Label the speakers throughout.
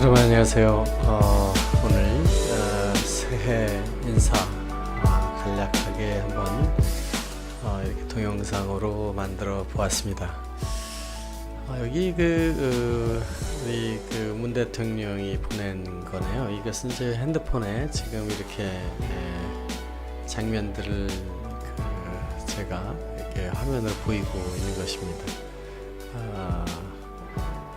Speaker 1: 여러분 안녕하세요. 오늘 새해 인사 간략하게 한번 이렇게 동영상으로 만들어 보았습니다. 여기 우리 문 대통령이 보낸 거네요. 이것은 제 핸드폰에 지금 이렇게 장면들을 제가 이렇게 화면으로 보이고 있는 것입니다.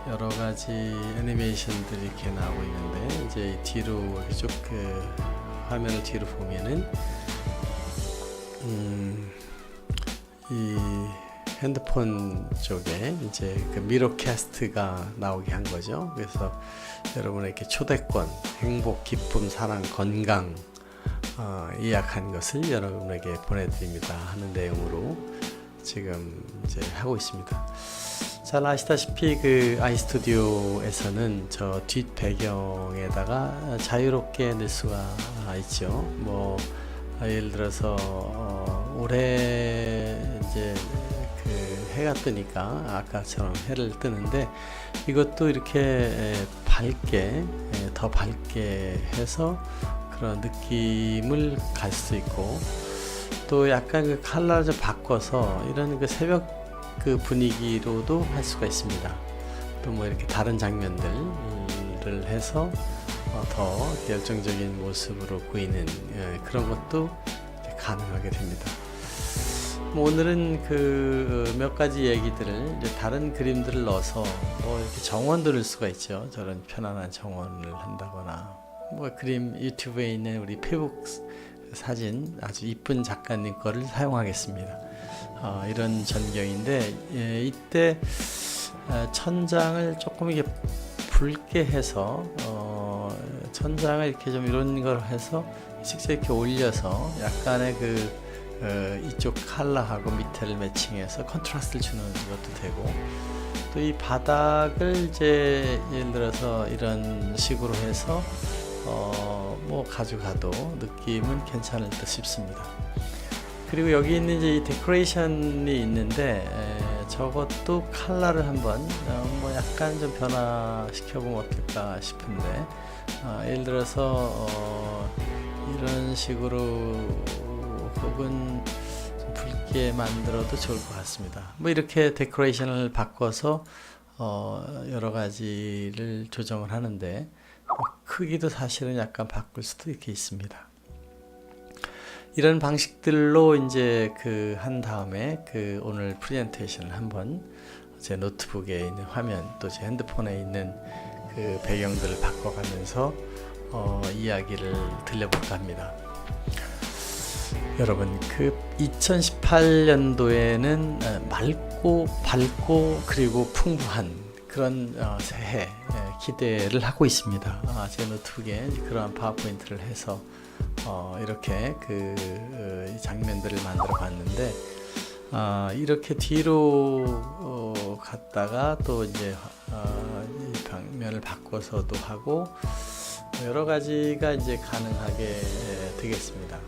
Speaker 1: 여러 가지 애니메이션들이 이렇게 나오고 있는데, 이제 뒤로 쭉 화면을 뒤로 보면은 이 핸드폰 쪽에 이제 미러캐스트가 나오게 한 거죠. 그래서 여러분의 이렇게 초대권, 행복, 기쁨, 사랑, 건강 예약한 것을 여러분에게 보내드립니다 하는 내용으로 지금 이제 하고 있습니다. 잘 아시다시피 아이스튜디오에서는 저 뒷 배경에다가 자유롭게 넣을 수가 있죠. 뭐 예를 들어서 올해 이제 해가 뜨니까 아까처럼 해를 뜨는데, 이것도 이렇게 밝게 더 밝게 해서 그런 느낌을 갈 수 있고, 또 약간 컬러를 좀 바꿔서 이런 새벽 분위기로도 할 수가 있습니다. 또 뭐 이렇게 다른 장면들을 해서 더 열정적인 모습으로 보이는 그런 것도 가능하게 됩니다. 오늘은 몇 가지 얘기들을 이제 다른 그림들을 넣어서 뭐 이렇게 정원도 넣을 수가 있죠. 저런 편안한 정원을 한다거나, 뭐 그림 유튜브에 있는 우리 페북 사진 아주 이쁜 작가님 거를 사용하겠습니다. 이런 전경인데, 이때 천장을 조금 이렇게 붉게 해서 천장을 이렇게 좀 이런 걸 해서 직접 이렇게 올려서 약간의 이쪽 컬러하고 밑에를 매칭해서 컨트라스트를 주는 것도 되고, 또 이 바닥을 이제 예를 들어서 이런 식으로 해서 뭐 가져가도 느낌은 괜찮을 듯 싶습니다. 그리고 여기 있는 이제 이 데코레이션이 있는데, 저것도 컬러를 한번 뭐 약간 좀 변화시켜보면 어떨까 싶은데, 예를 들어서 이런 식으로 혹은 좀 붉게 만들어도 좋을 것 같습니다. 뭐 이렇게 데코레이션을 바꿔서 여러 가지를 조정을 하는데, 크기도 사실은 약간 바꿀 수도 이렇게 있습니다. 이런 방식들로 이제 한 다음에 오늘 프레젠테이션을 한번 제 노트북에 있는 화면, 또 제 핸드폰에 있는 배경들을 바꿔가면서 이야기를 들려볼까 합니다. 여러분, 2018년도에는 맑고 밝고 그리고 풍부한 그런 새해 기대를 하고 있습니다. 제 노트북에 그러한 파워포인트를 해서 이렇게 장면들을 만들어 봤는데, 이렇게 뒤로 갔다가 또 이제 이 방면을 바꿔서도 하고 여러 가지가 이제 가능하게 되겠습니다.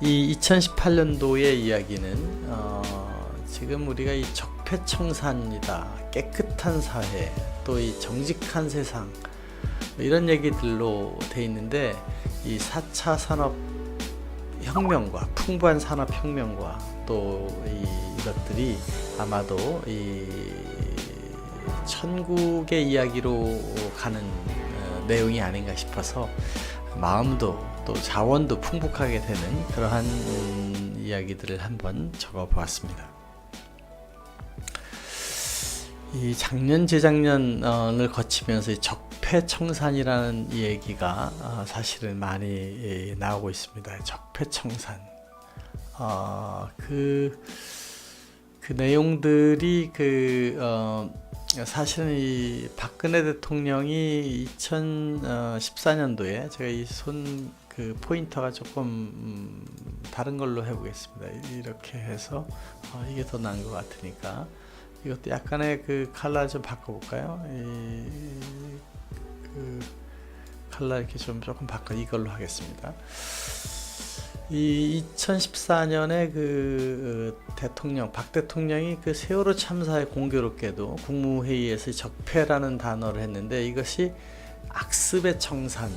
Speaker 1: 이 2018년도의 이야기는 지금 우리가 이 적폐청산이다, 깨끗한 사회, 또 이 정직한 세상, 이런 얘기들로 돼 있는데, 이 4차 산업혁명과 풍부한 산업혁명과 또 이것들이 아마도 이 천국의 이야기로 가는 내용이 아닌가 싶어서 마음도 또 자원도 풍부하게 되는 그러한 이야기들을 한번 적어 보았습니다. 이 작년 재작년을 거치면서 적폐청산이라는 얘기가 사실은 많이 나오고 있습니다. 적폐청산. 그 내용들이 사실은 이 박근혜 대통령이 2014년도에 제가 이 포인터가 조금 다른 걸로 해보겠습니다. 이렇게 해서 이게 더 나은 것 같으니까 이것도 약간의 컬러 좀 바꿔볼까요? 컬러 이렇게 조금 바꿔 이걸로 하겠습니다. 이 2014년에 그 대통령 박 대통령이 그 세월호 참사에 공교롭게도 국무회의에서 적폐라는 단어를 했는데, 이것이 악습의 청산,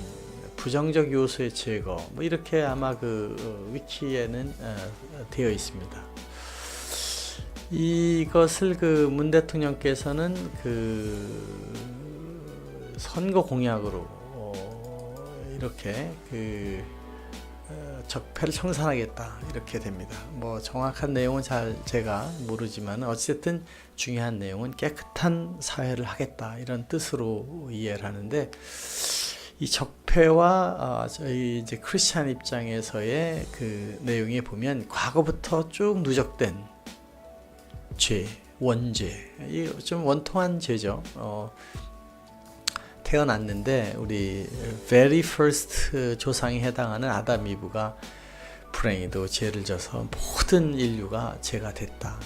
Speaker 1: 부정적 요소의 제거, 뭐 이렇게 아마 그 위키에는 되어 있습니다. 이것을 그 문 대통령께서는 그 선거 공약으로 이렇게 그 적폐를 청산하겠다 이렇게 됩니다. 뭐 정확한 내용은 잘 제가 모르지만 어쨌든 중요한 내용은 깨끗한 사회를 하겠다 이런 뜻으로 이해를 하는데, 이 적폐와 저희 이제 크리스찬 입장에서의 그 내용에 보면 과거부터 쭉 누적된 죄, 원죄, 이 좀 원통한 죄죠. 태어났는데 우리 very first 조상이 해당하는 아담 이브가 불행히도 죄를 져서 모든 인류가 죄가 됐다.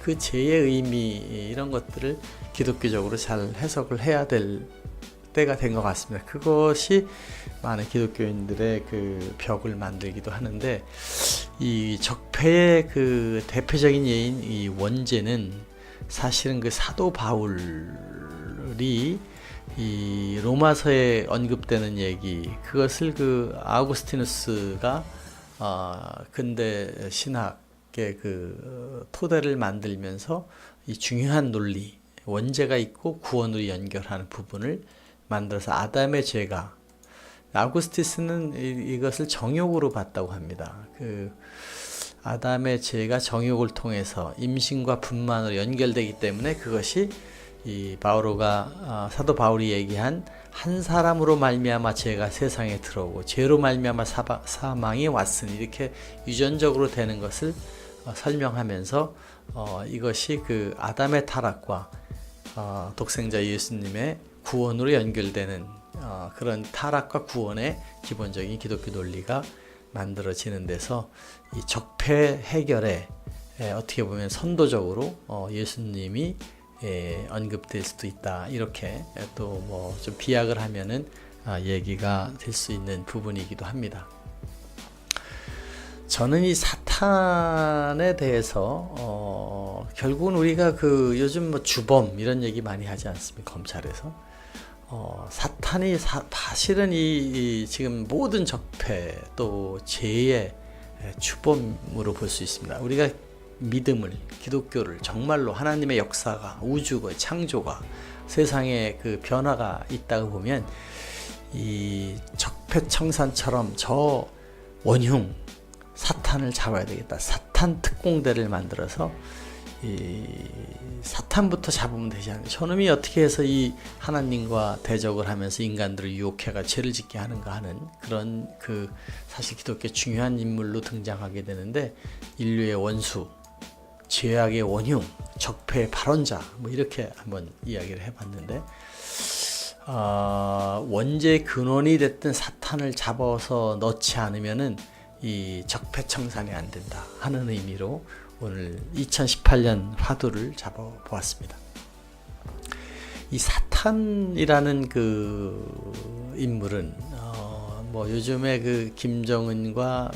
Speaker 1: 그 죄의 의미, 이런 것들을 기독교적으로 잘 해석을 해야 될 때가 된 것 같습니다. 그것이 많은 기독교인들의 그 벽을 만들기도 하는데, 이 적폐의 그 대표적인 예인 이 원죄는 사실은 그 사도 바울이 이 로마서에 언급되는 얘기, 그것을 그 아우구스티누스가 근대 신학의 그 토대를 만들면서 이 중요한 논리, 원죄가 있고 구원으로 연결하는 부분을 만들어서 아담의 죄가, 아우구스티스는 이것을 정욕으로 봤다고 합니다. 그 아담의 죄가 정욕을 통해서 임신과 분만으로 연결되기 때문에 그것이 이 바오로가 사도 바울이 얘기한 한 사람으로 말미암아 죄가 세상에 들어오고 죄로 말미암아 사망이 왔으니, 이렇게 유전적으로 되는 것을 설명하면서 이것이 그 아담의 타락과 독생자 예수님의 구원으로 연결되는 그런 타락과 구원의 기본적인 기독교 논리가 만들어지는 데서 이 적폐 해결에 어떻게 보면 선도적으로 예수님이 언급될 수도 있다, 이렇게 또 뭐 좀 비약을 하면은 얘기가 될 수 있는 부분이기도 합니다. 저는 이 사탄에 대해서 결국은 우리가 그 요즘 뭐 주범 이런 얘기 많이 하지 않습니까? 검찰에서 사탄이 사실은 이 지금 모든 적폐 또 죄의 주범으로 볼 수 있습니다. 우리가 믿음을, 기독교를 정말로 하나님의 역사가, 우주가, 창조가, 세상에 그 변화가 있다고 보면 이 적폐청산처럼 저 원흉 사탄을 잡아야 되겠다. 사탄 특공대를 만들어서 이 사탄부터 잡으면 되지 않을까. 저놈이 어떻게 해서 이 하나님과 대적을 하면서 인간들을 유혹해가 죄를 짓게 하는가 하는 그런 그 사실 기독교 중요한 인물로 등장하게 되는데, 인류의 원수, 죄악의 원흉, 적폐의 발원자, 뭐 이렇게 한번 이야기를 해봤는데, 원죄의 근원이 됐던 사탄을 잡아서 넣지 않으면은 이 적폐청산이 안 된다 하는 의미로 오늘 2018년 화두를 잡아보았습니다. 이 사탄이라는 그 인물은 뭐 요즘에 그 김정은과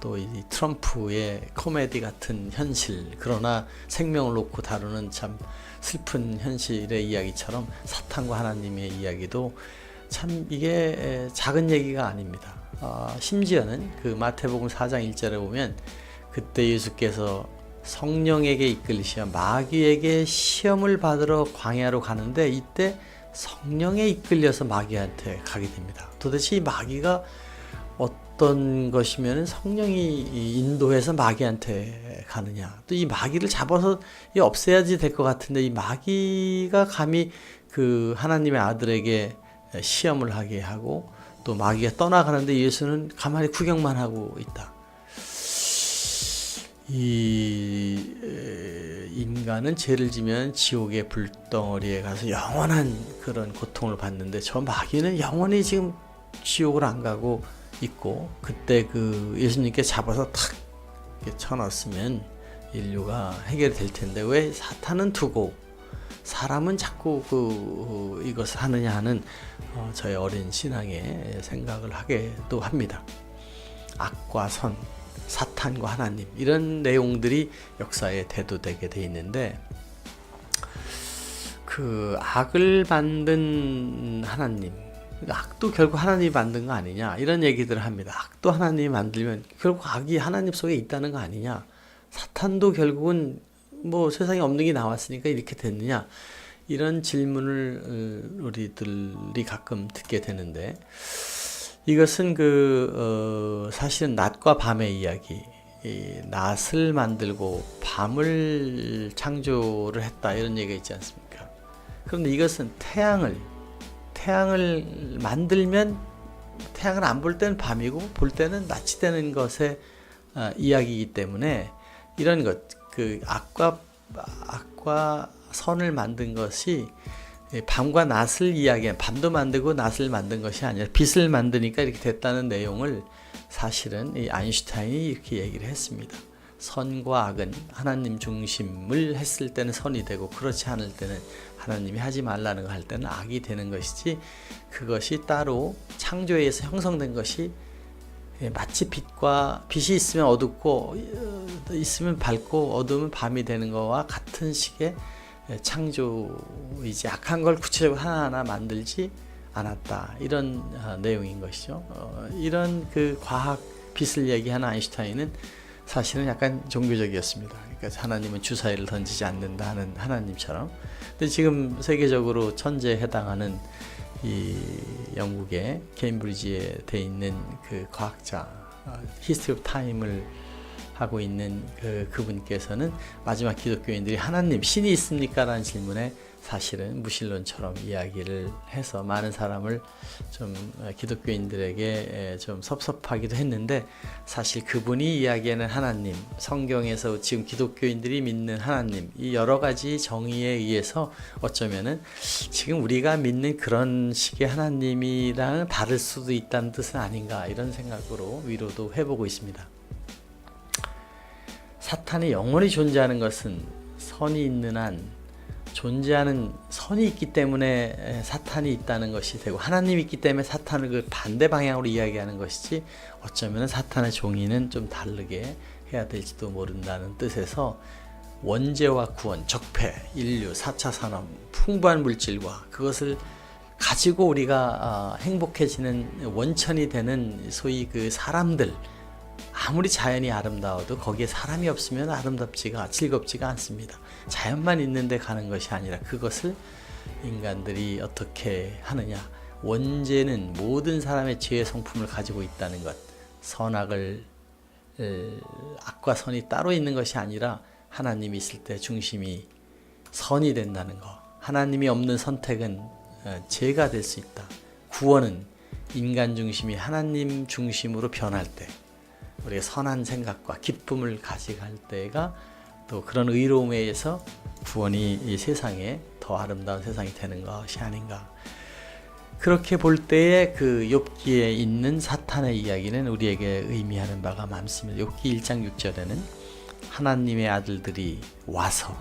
Speaker 1: 또 이 트럼프의 코미디 같은 현실, 그러나 생명을 놓고 다루는 참 슬픈 현실의 이야기처럼 사탄과 하나님의 이야기도 참 이게 작은 얘기가 아닙니다. 심지어는 그 마태복음 4장 1절에 보면 그때 예수께서 성령에게 이끌리시어 마귀에게 시험을 받으러 광야로 가는데, 이때 성령에 이끌려서 마귀한테 가게 됩니다. 도대체 이 마귀가 어떤 것이면 성령이 인도해서 마귀한테 가느냐, 또 이 마귀를 잡아서 없애야지 될 것 같은데 이 마귀가 감히 그 하나님의 아들에게 시험을 하게 하고 또 마귀가 떠나가는데 예수는 가만히 구경만 하고 있다. 이 인간은 죄를 지면 지옥의 불덩어리에 가서 영원한 그런 고통을 받는데, 저 마귀는 영원히 지금 지옥을 안 가고 있고, 그때 그 예수님께 잡아서 탁 쳐넣었으면 인류가 해결될 텐데 왜 사탄은 두고 사람은 자꾸 이것을 하느냐 하는 저의 어린 신앙의 생각을 하게도 합니다. 악과 선, 사탄과 하나님, 이런 내용들이 역사에 대두되게 돼 있는데, 그 악을 만든 하나님, 악도 결국 하나님이 만든 거 아니냐, 이런 얘기들을 합니다. 악도 하나님이 만들면 결국 악이 하나님 속에 있다는 거 아니냐, 사탄도 결국은 뭐 세상에 없는 게 나왔으니까 이렇게 됐느냐, 이런 질문을 우리들이 가끔 듣게 되는데, 이것은 사실은 낮과 밤의 이야기, 이 낮을 만들고 밤을 창조를 했다, 이런 얘기가 있지 않습니까? 그런데 이것은 태양을 만들면 태양을 안 볼 때는 밤이고 볼 때는 낮이 되는 것의 이야기이기 때문에, 이런 것, 악과 선을 만든 것이 밤과 낮을 이야기한, 밤도 만들고 낮을 만든 것이 아니라 빛을 만드니까 이렇게 됐다는 내용을 사실은 이 아인슈타인이 이렇게 얘기를 했습니다. 선과 악은 하나님 중심을 했을 때는 선이 되고, 그렇지 않을 때는 하나님이 하지 말라는 거 할 때는 악이 되는 것이지, 그것이 따로 창조에 의해서 형성된 것이 마치 빛이 있으면 어둡고 있으면 밝고 어두우면 밤이 되는 것과 같은 식의 창조이지, 악한 걸 구체적으로 하나하나 만들지 않았다, 이런 내용인 것이죠. 이런 과학 빛을 얘기하는 아인슈타인은 사실은 약간 종교적이었습니다. 그러니까 하나님은 주사위를 던지지 않는다 하는 하나님처럼. 근데 지금 세계적으로 천재에 해당하는 이 영국의 케임브리지에 돼 있는 그 과학자, 히스토리 오브 타임을 하고 있는 그분께서는 마지막 기독교인들이 하나님, 신이 있습니까? 라는 질문에 사실은 무신론처럼 이야기를 해서 많은 사람을 좀 기독교인들에게 좀 섭섭하기도 했는데, 사실 그분이 이야기하는 하나님, 성경에서 지금 기독교인들이 믿는 하나님, 이 여러 가지 정의에 의해서 어쩌면은 지금 우리가 믿는 그런 식의 하나님이랑 다를 수도 있다는 뜻은 아닌가, 이런 생각으로 위로도 해보고 있습니다. 사탄이 영원히 존재하는 것은 선이 있는 한, 존재하는 선이 있기 때문에 사탄이 있다는 것이 되고, 하나님이 있기 때문에 사탄을 그 반대 방향으로 이야기하는 것이지, 어쩌면 사탄의 종이는 좀 다르게 해야 될지도 모른다는 뜻에서 원죄와 구원, 적폐, 인류, 4차 산업, 풍부한 물질과 그것을 가지고 우리가 행복해지는 원천이 되는 소위 그 사람들, 아무리 자연이 아름다워도 거기에 사람이 없으면 즐겁지가 않습니다. 자연만 있는데 가는 것이 아니라 그것을 인간들이 어떻게 하느냐. 원죄는 모든 사람의 죄의 성품을 가지고 있다는 것, 악과 선이 따로 있는 것이 아니라 하나님이 있을 때 중심이 선이 된다는 것, 하나님이 없는 선택은 죄가 될 수 있다. 구원은 인간 중심이 하나님 중심으로 변할 때, 우리가 선한 생각과 기쁨을 가져갈 때가 또 그런 의로움에 의해서 구원이 이 세상에 더 아름다운 세상이 되는 것이 아닌가. 그렇게 볼 때에 그 욥기에 있는 사탄의 이야기는 우리에게 의미하는 바가 많습니다. 욥기 1장 6절에는 하나님의 아들들이 와서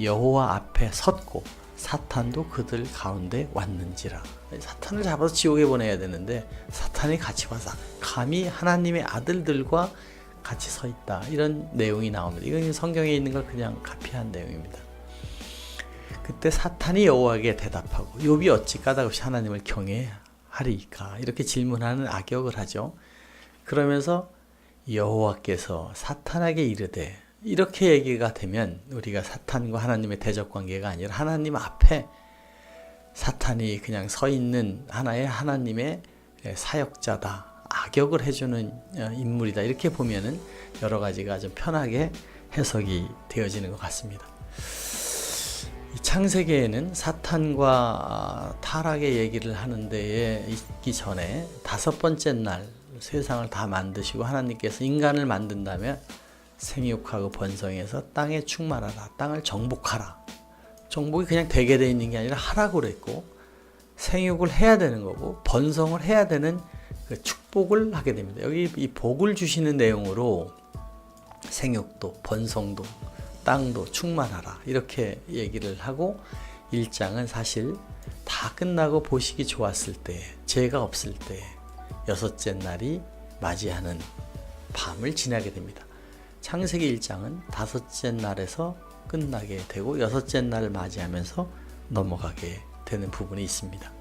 Speaker 1: 여호와 앞에 섰고 사탄도 그들 가운데 왔는지라. 사탄을 잡아서 지옥에 보내야 되는데 사탄이 같이 와서 감히 하나님의 아들들과 같이 서 있다, 이런 내용이 나옵니다. 이건 성경에 있는 걸 그냥 카피한 내용입니다. 그때 사탄이 여호와에게 대답하고, 욥이 어찌 까닭없이 하나님을 경외하리이까, 이렇게 질문하는 악역을 하죠. 그러면서 여호와께서 사탄에게 이르되, 이렇게 얘기가 되면 우리가 사탄과 하나님의 대적관계가 아니라 하나님 앞에 사탄이 그냥 서 있는 하나의 하나님의 사역자다, 악역을 해주는 인물이다, 이렇게 보면은 여러 가지가 좀 편하게 해석이 되어지는 것 같습니다. 이 창세기에는 사탄과 타락의 얘기를 하는 데에 있기 전에 5번째 날 세상을 다 만드시고 하나님께서 인간을 만든다면 생육하고 번성해서 땅에 충만하라, 땅을 정복하라. 정복이 그냥 되게 돼 있는 게 아니라 하라고 그랬고, 생육을 해야 되는 거고 번성을 해야 되는 그 축복을 하게 됩니다. 여기 이 복을 주시는 내용으로 생육도 번성도 땅도 충만하라, 이렇게 얘기를 하고, 1장은 사실 다 끝나고 보시기 좋았을 때, 죄가 없을 때 6째 날이 맞이하는 밤을 지나게 됩니다. 창세기 1장은 다섯째 날에서 끝나게 되고 여섯째 날을 맞이하면서 넘어가게 되는 부분이 있습니다.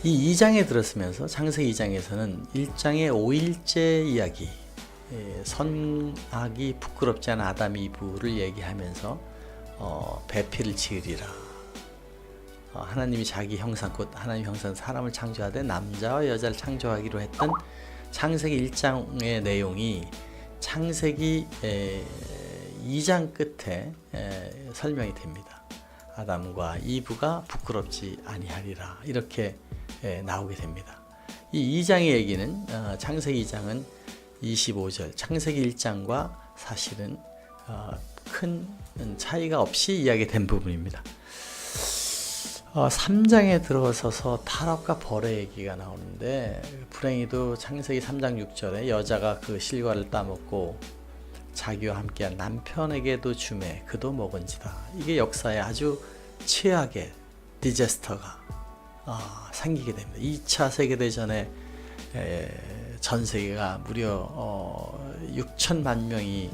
Speaker 1: 이 2장에 들었으면서 창세기 2장에서는 1장의 5일째 이야기, 선악이 부끄럽지 않은 아담 이브를 얘기하면서 배필을 지으리라. 하나님이 자기 형상 곧 하나님 형상 사람을 창조하되 남자와 여자를 창조하기로 했던 창세기 1장의 내용이 창세기 2장 끝에 설명이 됩니다. 아담과 이브가 부끄럽지 아니하리라 이렇게 나오게 됩니다. 이 2장의 얘기는 창세기 2장은 25절 창세기 1장과 사실은 큰 차이가 없이 이야기된 부분입니다. 3장에 들어서서 타락과 벌의 얘기가 나오는데 불행히도 창세기 3장 6절에 여자가 그 실과를 따먹고 자기와 함께한 남편에게도 주매 그도 먹은지다. 이게 역사에 아주 최악의 디제스터가 생기게 됩니다. 2차 세계대전에 전 세계가 무려 6천만 명이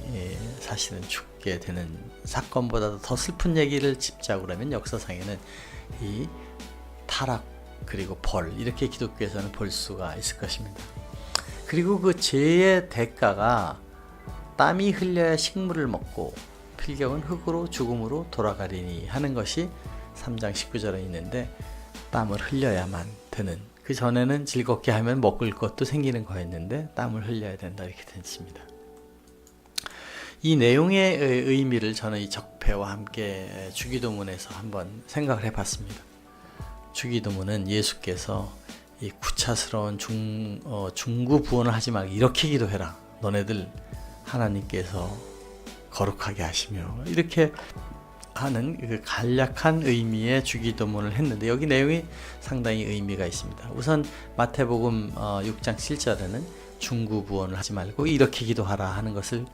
Speaker 1: 사실은 죽게 되는 사건보다도 더 슬픈 얘기를 짚자고 하면 역사상에는 이 타락 그리고 벌 이렇게 기독교에서는 볼 수가 있을 것입니다. 그리고 그 죄의 대가가 땀이 흘려야 식물을 먹고 필경은 흙으로 죽음으로 돌아가리니 하는 것이 3장 19절에 있는데 땀을 흘려야만 되는, 그 전에는 즐겁게 하면 먹을 것도 생기는 거였는데 땀을 흘려야 된다 이렇게 됐습니다. 이 내용의 의미를 저는 이 적폐와 함께 주기도문에서 한번 생각을 해봤습니다. 주기도문은 예수께서 이 구차스러운 중구부원을 하지 말고 이렇게 기도해라. 너네들 하나님께서 거룩하게 하시며 이렇게 하는 그 간략한 의미의 주기도문을 했는데 여기 내용이 상당히 의미가 있습니다. 우선 마태복음 6장 7절에는 중구부원을 하지 말고 이렇게 기도하라 하는 것을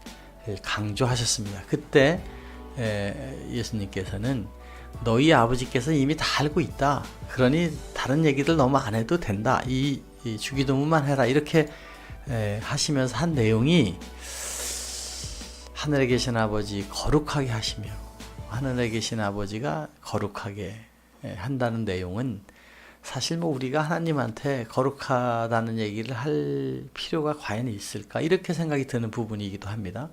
Speaker 1: 강조하셨습니다. 그때 예수님께서는 너희 아버지께서 이미 다 알고 있다. 그러니 다른 얘기들 너무 안 해도 된다. 이 주기도문만 해라. 이렇게 하시면서 한 내용이 하늘에 계신 아버지 거룩하게 하시며 하늘에 계신 아버지가 거룩하게 한다는 내용은 사실 우리가 하나님한테 거룩하다는 얘기를 할 필요가 과연 있을까 이렇게 생각이 드는 부분이기도 합니다.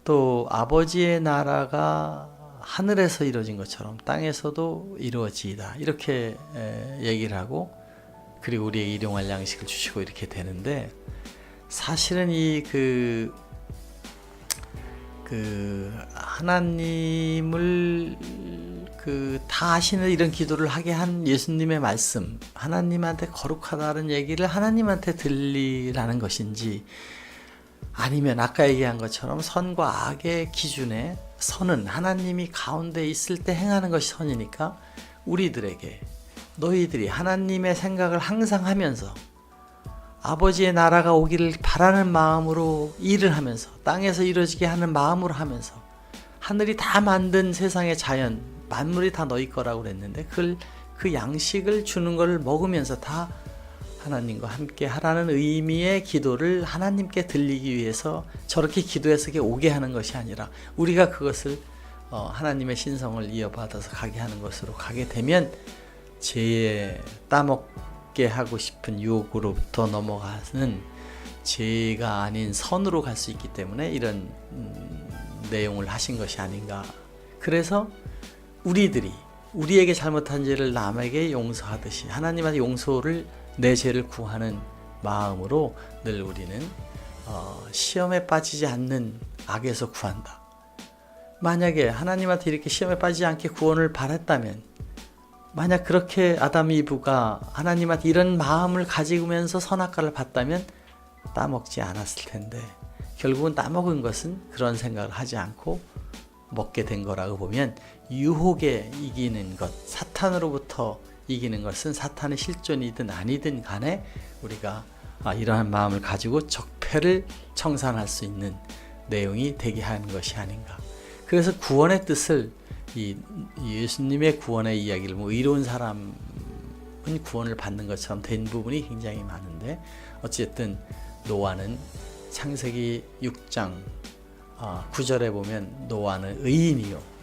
Speaker 1: 또 아버지의 나라가 하늘에서 이루어진 것처럼 땅에서도 이루어지이다 이렇게 얘기를 하고 그리고 우리에게 일용할 양식을 주시고 이렇게 되는데 사실은 하나님을 다 아시는 이런 기도를 하게 한 예수님의 말씀, 하나님한테 거룩하다는 얘기를 하나님한테 들리라는 것인지 아니면 아까 얘기한 것처럼 선과 악의 기준에 선은 하나님이 가운데 있을 때 행하는 것이 선이니까 우리들에게 너희들이 하나님의 생각을 항상 하면서 아버지의 나라가 오기를 바라는 마음으로 일을 하면서 땅에서 이루어지게 하는 마음으로 하면서 하늘이 다 만든 세상의 자연 만물이 다 너희 거라고 그랬는데 그 양식을 주는 것을 먹으면서 다 하나님과 함께 하라는 의미의 기도를 하나님께 들리기 위해서 저렇게 기도해서 오게 하는 것이 아니라 우리가 그것을 하나님의 신성을 이어받아서 가게 하는 것으로 가게 되면 죄에 따먹게 하고 싶은 유혹으로부터 넘어가는 죄가 아닌 선으로 갈 수 있기 때문에 이런 내용을 하신 것이 아닌가. 그래서 우리에게 잘못한 죄를 남에게 용서하듯이 하나님한테 용서를 내 죄를 구하는 마음으로 늘 우리는 시험에 빠지지 않는 악에서 구한다. 만약에 하나님한테 이렇게 시험에 빠지지 않게 구원을 바랬다면 만약 그렇게 아담 이브가 하나님한테 이런 마음을 가지면서 선악과를 봤다면 따먹지 않았을 텐데 결국은 따먹은 것은 그런 생각을 하지 않고 먹게 된 거라고 보면 유혹에 이기는 것, 사탄으로부터 이기는 것은 사탄의 실존이든 아니든 간에 우리가 이러한 마음을 가지고 적폐를 청산할 수 있는 내용이 되게 하는 것이 아닌가. 그래서 구원의 뜻을 이 예수님의 구원의 이야기를 의로운 사람은 구원을 받는 것처럼 된 부분이 굉장히 많은데 어쨌든 노아는 창세기 6장 9절에 보면 노아는 의인이요.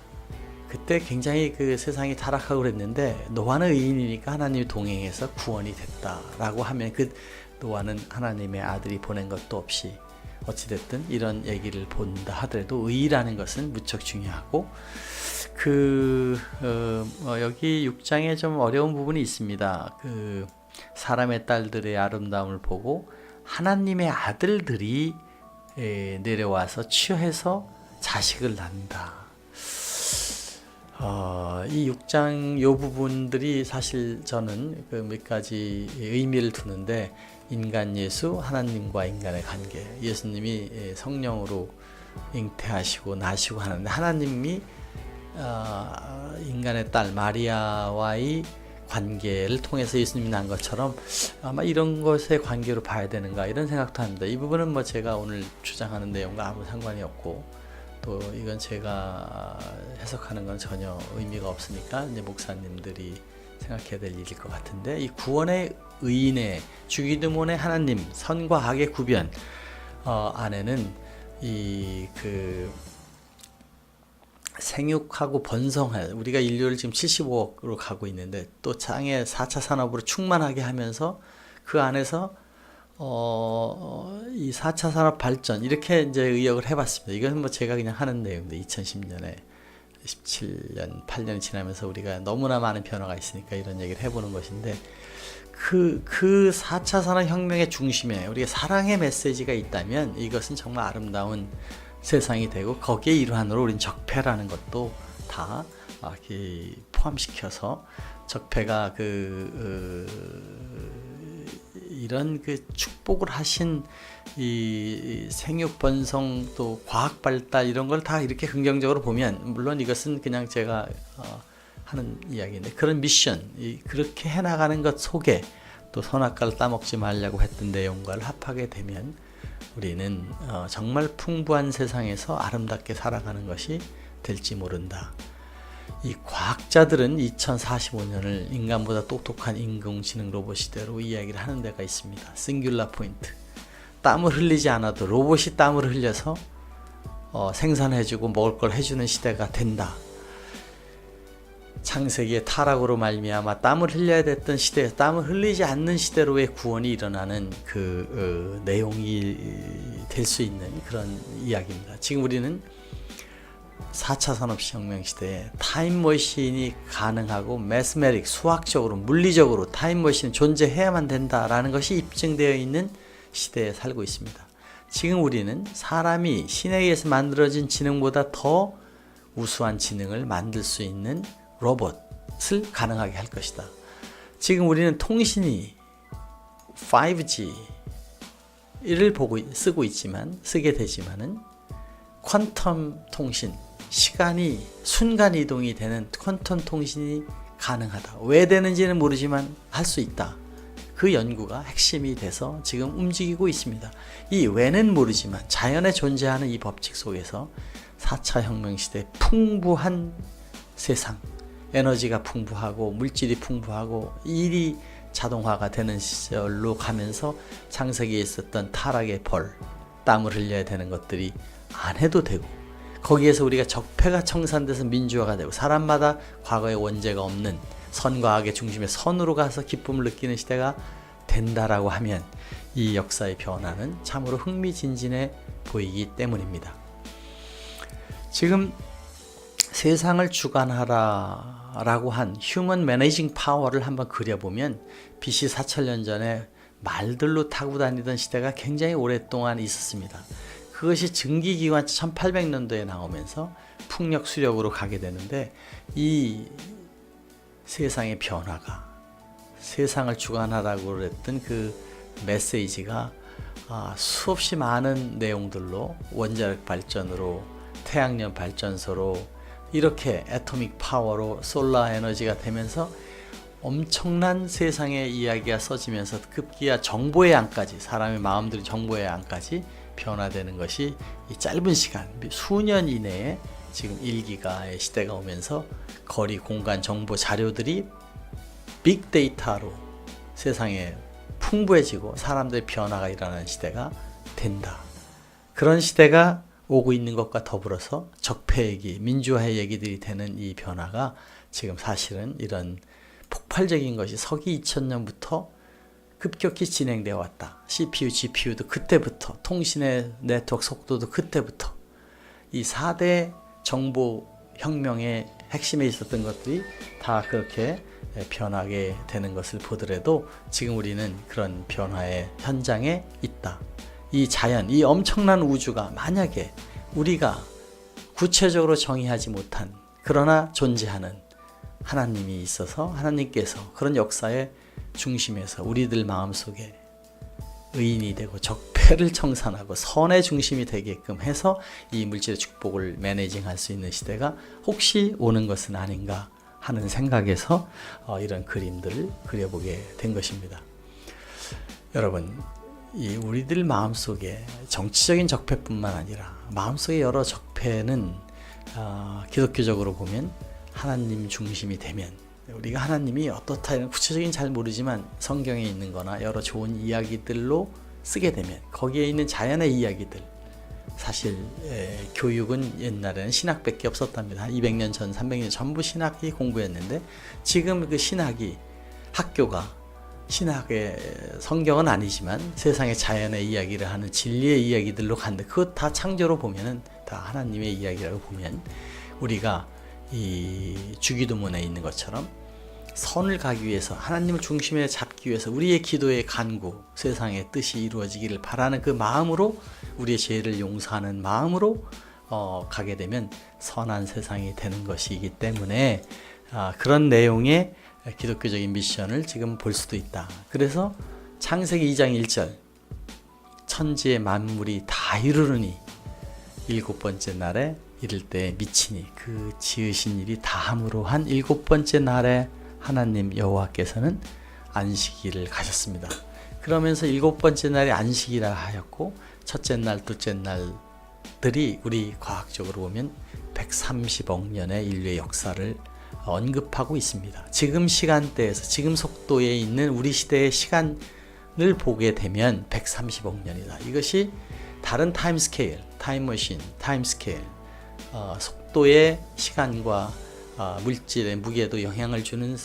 Speaker 1: 그때 굉장히 그 세상이 타락하고 그랬는데 노아는 의인이니까 하나님이 동행해서 구원이 됐다라고 하면 그 노아는 하나님의 아들이 보낸 것도 없이 어찌됐든 이런 얘기를 본다 하더라도 의라는 것은 무척 중요하고 여기 6장에 좀 어려운 부분이 있습니다. 그 사람의 딸들의 아름다움을 보고 하나님의 아들들이 내려와서 취해서 자식을 낳는다. 이 6장 요 부분들이 사실 저는 그 몇 가지 의미를 두는데 인간 예수, 하나님과 인간의 관계, 예수님이 성령으로 잉태하시고 나시고 하는데 하나님이 인간의 딸 마리아와의 관계를 통해서 예수님이 난 것처럼 아마 이런 것의 관계로 봐야 되는가 이런 생각도 합니다. 이 부분은 뭐 제가 오늘 주장하는 내용과 아무 상관이 없고 또 이건 제가 해석하는 건 전혀 의미가 없으니까 이제 목사님들이 생각해야 될 일일 것 같은데 이 구원의 의인의 주기도문의 하나님 선과 악의 구별 안에는 이 생육하고 번성할 우리가 인류를 지금 75억으로 가고 있는데 또 장의 4차 산업으로 충만하게 하면서 그 안에서 이 4차 산업 발전 이렇게 이제 의역을 해봤습니다. 이건 뭐 제가 그냥 하는 내용인데 2010년에 17년 8년이 지나면서 우리가 너무나 많은 변화가 있으니까 이런 얘기를 해보는 것인데 그 4차 산업혁명의 중심에 우리가 사랑의 메시지가 있다면 이것은 정말 아름다운 세상이 되고 거기에 일환으로 우린 적폐라는 것도 다 포함시켜서 적폐가 이런 축복을 하신 이 생육 번성 또 과학 발달 이런 걸 다 이렇게 긍정적으로 보면 물론 이것은 그냥 제가 하는 이야기인데 그런 미션 그렇게 해나가는 것 속에 또 선악과를 따먹지 말라고 했던 내용과를 합하게 되면 우리는 정말 풍부한 세상에서 아름답게 살아가는 것이 될지 모른다. 이 과학자들은 2045년을 인간보다 똑똑한 인공지능 로봇 시대로 이야기를 하는 데가 있습니다. 싱귤라 포인트. 땀을 흘리지 않아도 로봇이 땀을 흘려서 생산해주고 먹을 걸 해주는 시대가 된다. 창세기의 타락으로 말미암아 땀을 흘려야 됐던 시대에서 땀을 흘리지 않는 시대로의 구원이 일어나는 내용이 될 수 있는 그런 이야기입니다. 지금 우리는 4차 산업혁명 시대에 타임머신이 가능하고 매스메릭 수학적으로 물리적으로 타임머신이 존재해야만 된다라는 것이 입증되어 있는 시대에 살고 있습니다. 지금 우리는 사람이 신에 의해서 만들어진 지능보다 더 우수한 지능을 만들 수 있는 로봇을 가능하게 할 것이다. 지금 우리는 통신이 5G를 쓰고 있지만 쓰게 되지만은 퀀텀 통신, 시간이 순간 이동이 되는 퀀텀 통신이 가능하다. 왜 되는지는 모르지만 할 수 있다. 그 연구가 핵심이 돼서 지금 움직이고 있습니다. 이 왜는 모르지만 자연에 존재하는 이 법칙 속에서 4차 혁명 시대 풍부한 세상, 에너지가 풍부하고 물질이 풍부하고 일이 자동화가 되는 시절로 가면서 창세기에 있었던 타락의 벌, 땀을 흘려야 되는 것들이 안 해도 되고 거기에서 우리가 적폐가 청산돼서 민주화가 되고 사람마다 과거의 원죄가 없는 선과 악의 중심에 선으로 가서 기쁨을 느끼는 시대가 된다라고 하면 이 역사의 변화는 참으로 흥미진진해 보이기 때문입니다. 지금 세상을 주관하라 라고 한 휴먼 매니징 파워를 한번 그려보면 BC 4천년 전에 말들로 타고 다니던 시대가 굉장히 오랫동안 있었습니다. 그것이 증기기관 1800년도에 나오면서 풍력 수력으로 가게 되는데 이 세상의 변화가 세상을 주관하라고 그랬던 그 메시지가 수없이 많은 내용들로 원자력 발전으로 태양력 발전소로 이렇게 애토믹 파워로 솔라 에너지가 되면서 엄청난 세상의 이야기가 써지면서 급기야 정보의 양까지 사람의 마음들이 정보의 양까지 변화되는 것이 이 짧은 시간 수년 이내에 지금 1기가의 시대가 오면서 거리, 공간, 정보, 자료들이 빅데이터로 세상에 풍부해지고 사람들의 변화가 일어나는 시대가 된다. 그런 시대가 오고 있는 것과 더불어서 적폐 얘기, 민주화의 얘기들이 되는 이 변화가 지금 사실은 이런 폭발적인 것이 서기 2000년부터 급격히 진행되어 왔다. CPU, GPU도 그때부터, 통신의 네트워크 속도도 그때부터 이 4대 정보혁명의 핵심에 있었던 것들이 다 그렇게 변하게 되는 것을 보더라도 지금 우리는 그런 변화의 현장에 있다. 이 자연, 이 엄청난 우주가 만약에 우리가 구체적으로 정의하지 못한 그러나 존재하는 하나님이 있어서 하나님께서 그런 역사의 중심에서 우리들 마음속에 의인이 되고 적폐를 청산하고 선의 중심이 되게끔 해서 이 물질의 축복을 매니징할 수 있는 시대가 혹시 오는 것은 아닌가 하는 생각에서 이런 그림들을 그려보게 된 것입니다. 여러분, 이 우리들 마음속에 정치적인 적폐뿐만 아니라 마음속의 여러 적폐는 기독교적으로 보면 하나님 중심이 되면 우리가 하나님이 어떻다 이런 구체적인 잘 모르지만 성경에 있는 거나 여러 좋은 이야기들로 쓰게 되면 거기에 있는 자연의 이야기들, 사실 교육은 옛날에는 신학밖에 없었답니다. 200년 전, 300년 전부 신학이 공부였는데 지금 그 신학이 학교가 신학의 성경은 아니지만 세상의 자연의 이야기를 하는 진리의 이야기들로 간다. 그것 다 창조로 보면은 다 하나님의 이야기라고 보면 우리가 이 주기도문에 있는 것처럼 선을 가기 위해서 하나님을 중심에 잡기 위해서 우리의 기도의 간구, 세상의 뜻이 이루어지기를 바라는 그 마음으로 우리의 죄를 용서하는 마음으로 가게 되면 선한 세상이 되는 것이기 때문에 그런 내용의 기독교적인 미션을 지금 볼 수도 있다. 그래서 창세기 2장 1절 천지의 만물이 다 이르르니 일곱 번째 날에 이를 때 미치니 그 지으신 일이 다함으로 한 일곱 번째 날에 하나님 여호와께서는 안식일을 가셨습니다. 그러면서 일곱 번째 날이 안식이라 하였고 첫째 날, 둘째 날들이 우리 과학적으로 보면 130억 년의 인류의 역사를 언급하고 있습니다. 지금 시간대에서 지금 속도에 있는 우리 시대의 시간을 보게 되면 130억 년이다. 이것이 다른 타임 스케일, 타임머신, 타임 스케일, 속도의 시간과 물질의 무게도 영향을 주는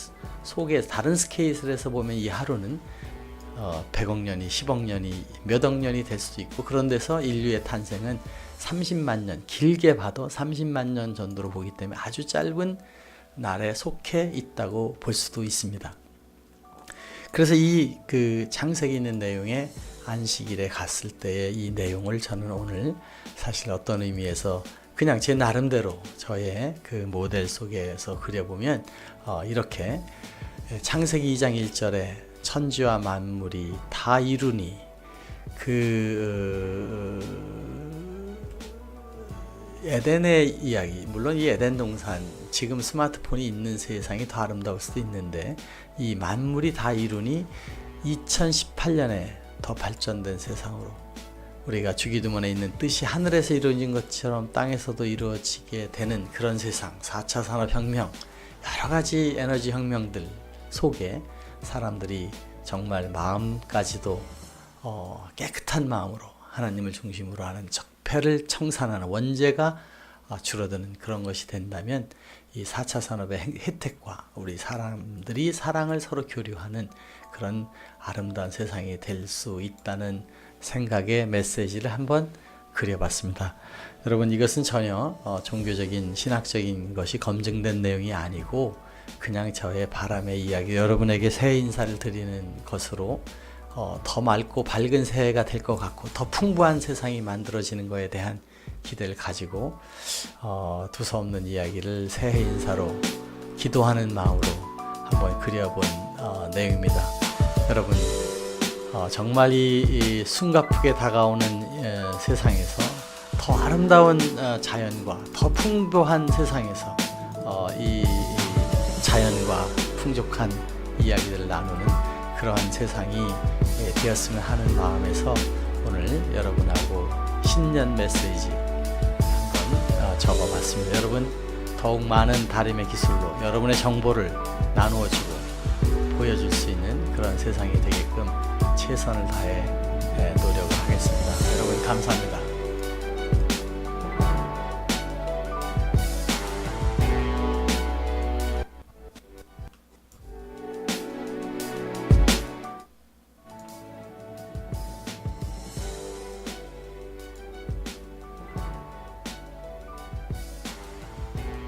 Speaker 1: 속에 다른 스케일에서 보면 이 하루는 100억 년이, 10억 년이, 몇억 년이 될 수도 있고 그런 데서 인류의 탄생은 30만 년, 길게 봐도 30만 년 정도로 보기 때문에 아주 짧은 날에 속해 있다고 볼 수도 있습니다. 그래서 이 그 창세기 있는 내용에 안식일에 갔을 때의 이 내용을 저는 오늘 사실 어떤 의미에서 그냥 제 나름대로 저의 그 모델 속에서 그려보면 이렇게 창세기 2장 1절에 천지와 만물이 다 이루니 그 에덴의 이야기, 물론 이 에덴 동산 지금 스마트폰이 있는 세상이 더 아름다울 수도 있는데 이 만물이 다 이루니 2018년에 더 발전된 세상으로 우리가 주기도문에 있는 뜻이 하늘에서 이루어진 것처럼 땅에서도 이루어지게 되는 그런 세상, 4차 산업혁명, 여러 가지 에너지 혁명들 속에 사람들이 정말 마음까지도 깨끗한 마음으로 하나님을 중심으로 하는 적폐를 청산하는 원죄가 줄어드는 그런 것이 된다면 이 4차 산업의 혜택과 우리 사람들이 사랑을 서로 교류하는 그런 아름다운 세상이 될 수 있다는 생각의 메시지를 한번 그려봤습니다. 여러분, 이것은 전혀 종교적인 신학적인 것이 검증된 내용이 아니고 그냥 저의 바람의 이야기, 여러분에게 새해 인사를 드리는 것으로 더 맑고 밝은 새해가 될 것 같고 더 풍부한 세상이 만들어지는 것에 대한 기대를 가지고 두서없는 이야기를 새해 인사로 기도하는 마음으로 한번 그려본 내용입니다. 여러분, 정말 이 숨가쁘게 다가오는 세상에서 더 아름다운 자연과 더 풍부한 세상에서 이 자연과 풍족한 이야기들을 나누는 그러한 세상이 되었으면 하는 마음에서 오늘 여러분하고 신년 메시지 한번 적어봤습니다. 여러분, 더욱 많은 다림의 기술로 여러분의 정보를 나누어주고 보여줄 수 있는 그런 세상이 되게끔 최선을 다해 노력을 하겠습니다. 여러분 감사합니다.